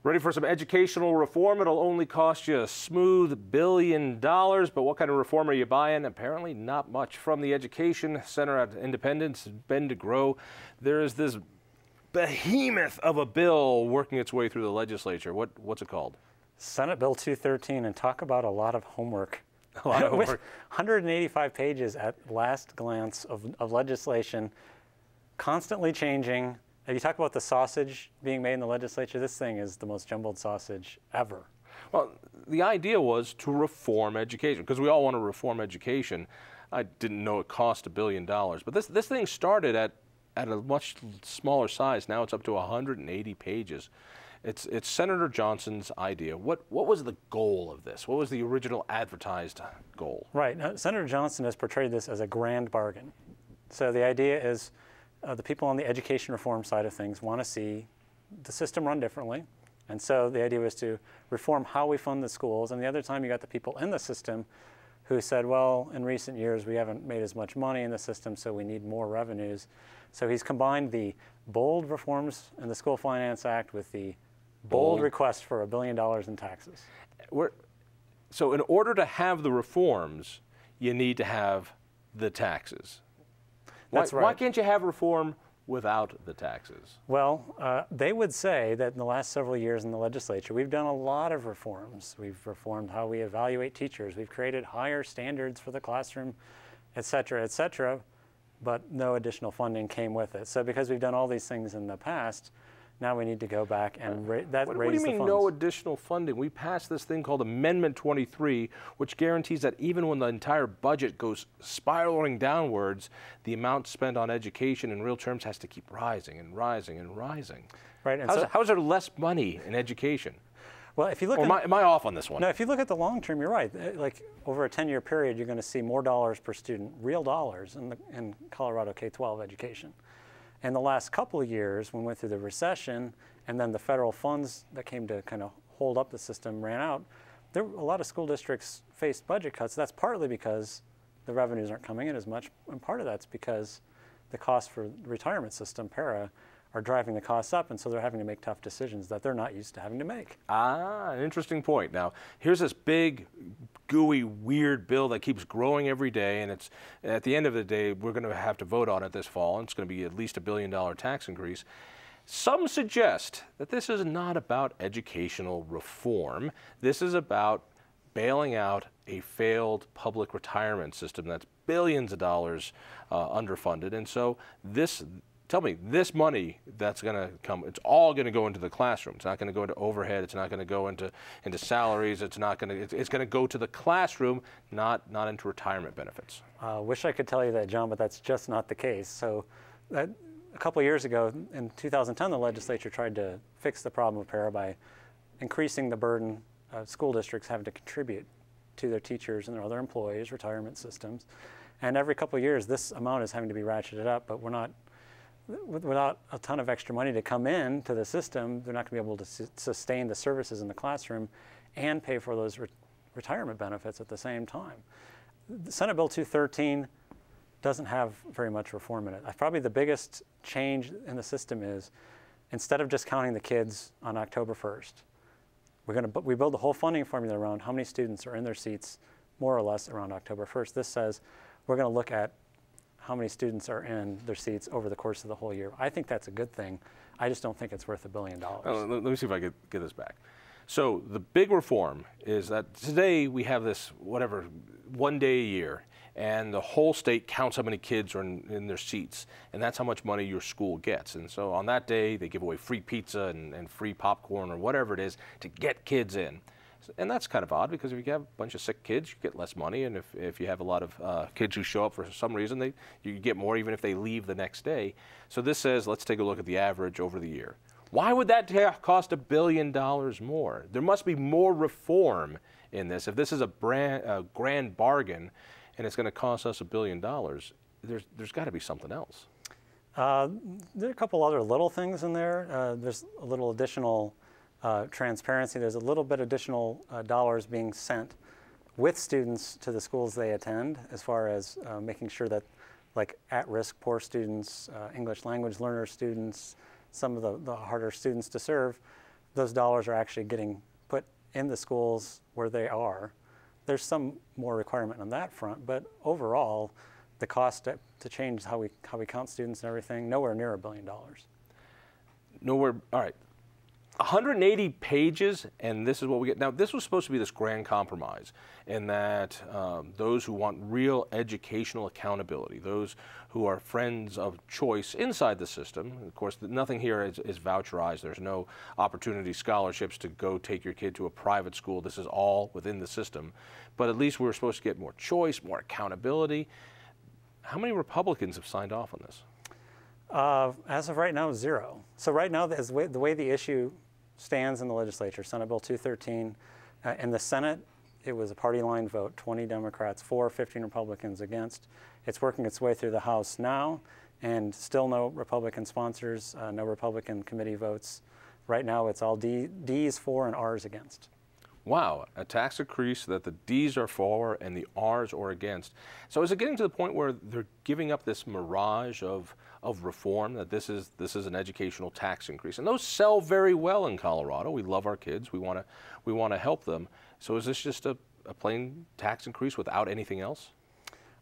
Ready for some educational reform? It'll only cost you a smooth $1 billion, but what kind of reform are you buying? Apparently not much. From the Education Center at Independence, Ben DeGrow, there is this behemoth of a bill working its way through the legislature. What's it called? Senate Bill 213, and talk about a lot of homework. A lot of homework. 185 pages at last glance of legislation, constantly changing. If you talk about the sausage being made in the legislature, this thing is the most jumbled sausage ever. Well, the idea was to reform education, because we all want to reform education. I didn't know it cost $1 billion, but this thing started at a much smaller size. Now it's up to 180 pages. It's Senator Johnston's idea. What was the goal of this? What was the original advertised goal? Right. Now, Senator Johnston has portrayed this as a grand bargain. So the idea is the people on the education reform side of things want to see the system run differently. And so the idea was to reform how we fund the schools. And the other time you got the people in the system who said, well, in recent years we haven't made as much money in the system, so we need more revenues. So he's combined the bold reforms in the School Finance Act with the bold request for $1 billion in taxes. So in order to have the reforms, you need to have the taxes. That's right. Why can't you have reform without the taxes? Well, they would say that in the last several years in the legislature, we've done a lot of reforms. We've reformed how we evaluate teachers. We've created higher standards for the classroom, et cetera, but no additional funding came with it. So because we've done all these things in the past, now we need to go back and raise the funds. What do you mean no additional funding? We passed this thing called Amendment 23, which guarantees that even when the entire budget goes spiraling downwards, the amount spent on education in real terms has to keep rising and rising and rising. Right. And how is there less money in education? Well, if you look, am I off on this one? No, if you look at the long term, you're right. Like over a 10-year period, you're going to see more dollars per student, real dollars, in Colorado K-12 education. In the last couple of years, when we went through the recession and then the federal funds that came to kind of hold up the system ran out, a lot of school districts faced budget cuts. That's partly because the revenues aren't coming in as much, and part of that's because the costs for the retirement system, para, are driving the costs up, and so they're having to make tough decisions that they're not used to having to make. Ah, an interesting point. Now, here's this big, gooey, weird bill that keeps growing every day, and it's at the end of the day, we're going to have to vote on it this fall, and it's going to be at least $1 billion tax increase. Some suggest that this is not about educational reform. This is about bailing out a failed public retirement system that's billions of dollars underfunded, and so tell me, this money that's going to come, it's all going to go into the classroom. It's not going to go into overhead. It's not going to go into salaries. It's going to go to the classroom, not into retirement benefits. Wish I could tell you that, John, but that's just not the case. So a couple of years ago, in 2010, the legislature tried to fix the problem of para by increasing the burden of school districts having to contribute to their teachers and their other employees' retirement systems. And every couple of years, this amount is having to be ratcheted up, but without a ton of extra money to come in to the system, they're not going to be able to sustain the services in the classroom and pay for those retirement benefits at the same time. The Senate Bill 213 doesn't have very much reform in it. Probably the biggest change in the system is, instead of just counting the kids on October 1st, we build the whole funding formula around how many students are in their seats more or less around October 1st. This says we're going to look at how many students are in their seats over the course of the whole year. I think that's a good thing. I just don't think it's worth $1 billion. Let me see if I get this back. So the big reform is that today we have this, whatever, 1 day a year, and the whole state counts how many kids are in their seats, and that's how much money your school gets. And so on that day, they give away free pizza and free popcorn or whatever it is to get kids in. And that's kind of odd, because if you have a bunch of sick kids, you get less money, and if you have a lot of kids who show up for some reason, you get more even if they leave the next day. So this says, let's take a look at the average over the year. Why would that cost $1 billion more? There must be more reform in this. If this is a grand bargain and it's going to cost us $1 billion, there's got to be something else. There are a couple other little things in there. There's a little additional transparency. There's a little bit additional dollars being sent with students to the schools they attend, as far as making sure that, like, at-risk poor students, English language learner students, some of the harder students to serve, those dollars are actually getting put in the schools where they are. There's some more requirement on that front, but overall, the cost to change how we count students and everything, nowhere near $1 billion. Nowhere. All right. 180 pages, and this is what we get. Now, this was supposed to be this grand compromise in that those who want real educational accountability, those who are friends of choice inside the system, of course, nothing here is voucherized. There's no opportunity scholarships to go take your kid to a private school. This is all within the system. But at least we're supposed to get more choice, more accountability. How many Republicans have signed off on this? As of right now, 0. So right now, the way the issue stands in the legislature, Senate Bill 213, in the Senate, it was a party line vote, 20 Democrats for, 15 Republicans against. It's working its way through the House now, and still no Republican sponsors, no Republican committee votes. Right now, it's all D's for and R's against. Wow, a tax increase that the D's are for and the R's are against. So is it getting to the point where they're giving up this mirage of reform, that this is an educational tax increase? And those sell very well in Colorado. We love our kids. We want to help them. So is this just a plain tax increase without anything else?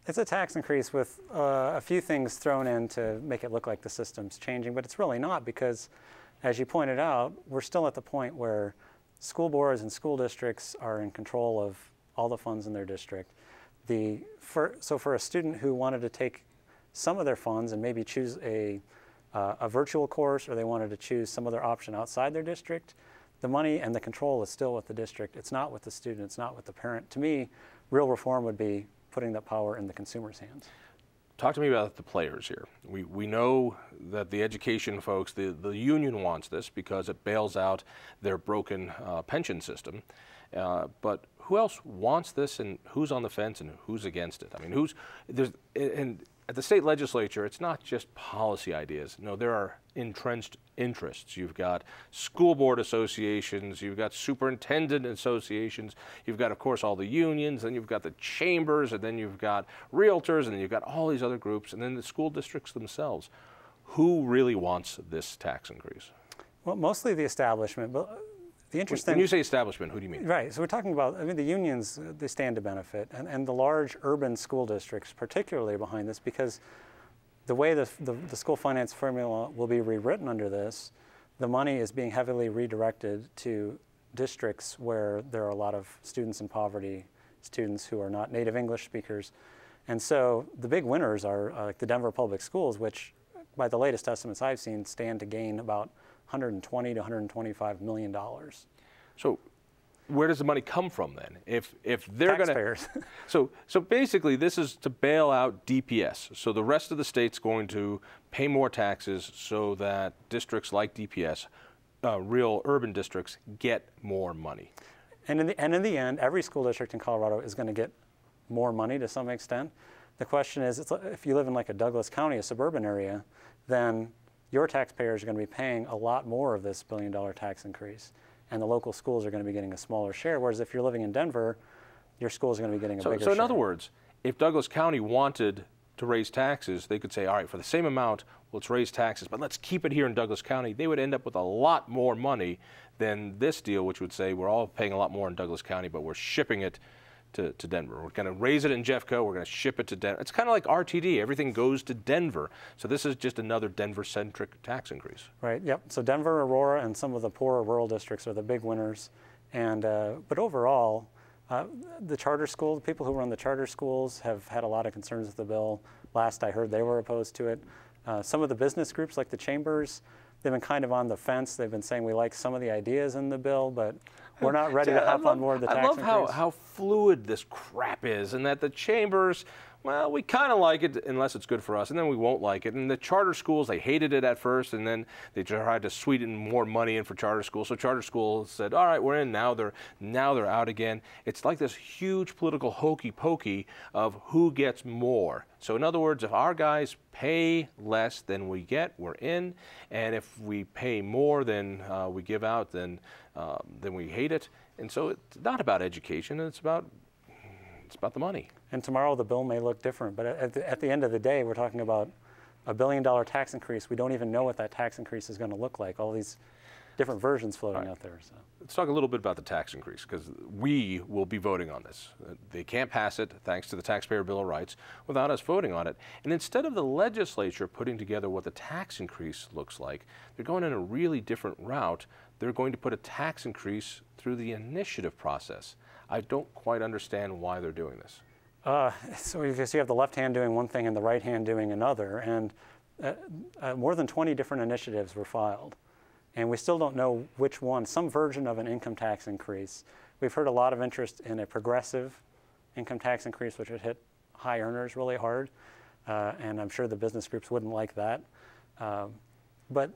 It's a tax increase with a few things thrown in to make it look like the system's changing, but it's really not, because, as you pointed out, we're still at the point where school boards and school districts are in control of all the funds in their district. So for a student who wanted to take some of their funds and maybe choose a virtual course, or they wanted to choose some other option outside their district, the money and the control is still with the district. It's not with the student. It's not with the parent. To me, real reform would be putting that power in the consumer's hands. Talk to me about the players here. We know that the education folks, the union wants this because it bails out their broken pension system. But who else wants this, and who's on the fence, and who's against it? I mean, and at the state legislature, it's not just policy ideas. No, there are entrenched interests. You've got school board associations, you've got superintendent associations, you've got, of course, all the unions, then you've got the chambers, and then you've got realtors, and then you've got all these other groups, and then the school districts themselves. Who really wants this tax increase? Well, mostly the establishment, but the interesting... When you say establishment, who do you mean? Right, so we're talking about, I mean, the unions, they stand to benefit, and the large urban school districts particularly behind this, because the way the school finance formula will be rewritten under this, the money is being heavily redirected to districts where there are a lot of students in poverty, students who are not native English speakers. And so the big winners are like the Denver Public Schools, which by the latest estimates I've seen stand to gain about $120 to $125 million. So where does the money come from then? If they're going to, so basically this is to bail out DPS. So the rest of the state's going to pay more taxes so that districts like DPS, real urban districts, get more money. And in the end, every school district in Colorado is going to get more money to some extent. The question is, if you live in like a Douglas County, a suburban area, then your taxpayers are going to be paying a lot more of this $1 billion tax increase, and the local schools are going to be getting a smaller share, whereas if you're living in Denver, your school is going to be getting a bigger share. So in other words, if Douglas County wanted to raise taxes, they could say, all right, for the same amount, let's raise taxes, but let's keep it here in Douglas County. They would end up with a lot more money than this deal, which would say we're all paying a lot more in Douglas County, but we're shipping it to Denver. We're going to raise it in Jeffco. We're going to ship it to Denver. It's kind of like RTD. Everything goes to Denver. So this is just another Denver-centric tax increase. Right. Yep. So Denver, Aurora, and some of the poorer rural districts are the big winners. And but overall, the charter school, the people who run the charter schools have had a lot of concerns with the bill. Last I heard, they were opposed to it. Some of the business groups, like the chambers, they've been kind of on the fence. They've been saying we like some of the ideas in the bill, but we're not ready to hop on board the tax increase. I love how fluid this crap is, and that the chambers, well, we kind of like it unless it's good for us, and then we won't like it. And the charter schools, they hated it at first, and then they tried to sweeten more money in for charter schools. So charter schools said, all right, we're in now. They're out again. It's like this huge political hokey pokey of who gets more. So in other words, if our guys pay less than we get, we're in, and if we pay more than we give out, then we hate it. And so it's not about education. It's about the money. And tomorrow the bill may look different, but at the end of the day, we're talking about a $1 billion tax increase. We don't even know what that tax increase is going to look like. All these different versions floating out there. So. Let's talk a little bit about the tax increase, because we will be voting on this. They can't pass it, thanks to the Taxpayer Bill of Rights, without us voting on it. And instead of the legislature putting together what the tax increase looks like, they're going in a really different route. They're going to put a tax increase through the initiative process. I don't quite understand why they're doing this. So you have the left hand doing one thing and the right hand doing another, and more than 20 different initiatives were filed. And we still don't know which one, some version of an income tax increase. We've heard a lot of interest in a progressive income tax increase, which would hit high earners really hard. And I'm sure the business groups wouldn't like that. But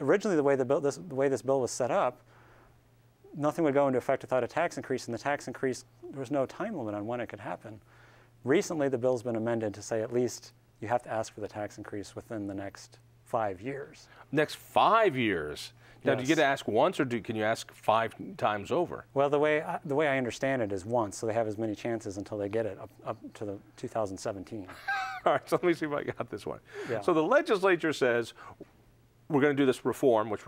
originally, the way this bill was set up, nothing would go into effect without a tax increase, and the tax increase, there was no time limit on when it could happen. Recently, the bill's been amended to say at least you have to ask for the tax increase within the next 5 years. Next 5 years? Now, Yes. do you get to ask once, or can you ask 5 times over? Well, the way I understand it is once, so they have as many chances until they get it up to the 2017. All right, so let me see if I got this one. Yeah. So the legislature says, we're going to do this reform, which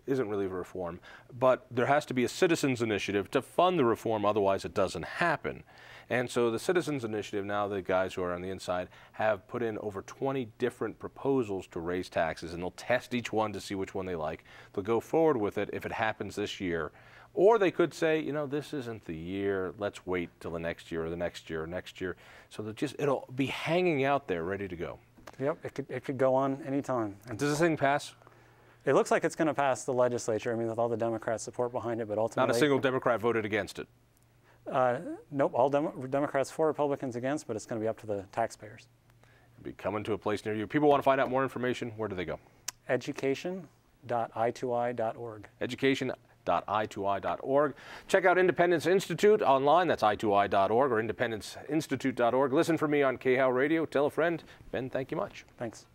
isn't really a reform, but there has to be a citizens initiative to fund the reform, otherwise it doesn't happen. And so the citizens initiative, now the guys who are on the inside, have put in over 20 different proposals to raise taxes, and they'll test each one to see which one they like. They'll go forward with it if it happens this year. Or they could say, you know, this isn't the year, let's wait till the next year or the next year or next year. So it'll be hanging out there ready to go. Yep, it could go on anytime. Does this thing pass? It looks like it's going to pass the legislature, I mean, with all the Democrats' support behind it, but ultimately... Not a single Democrat voted against it. Nope, all Democrats for, Republicans against, but it's going to be up to the taxpayers. It'll be coming to a place near you. People want to find out more information, where do they go? Education.i2i.org. Education.i2i.org. Check out Independence Institute online, that's i2i.org or independenceinstitute.org. Listen for me on KHOW Radio. Tell a friend. Ben, thank you much. Thanks.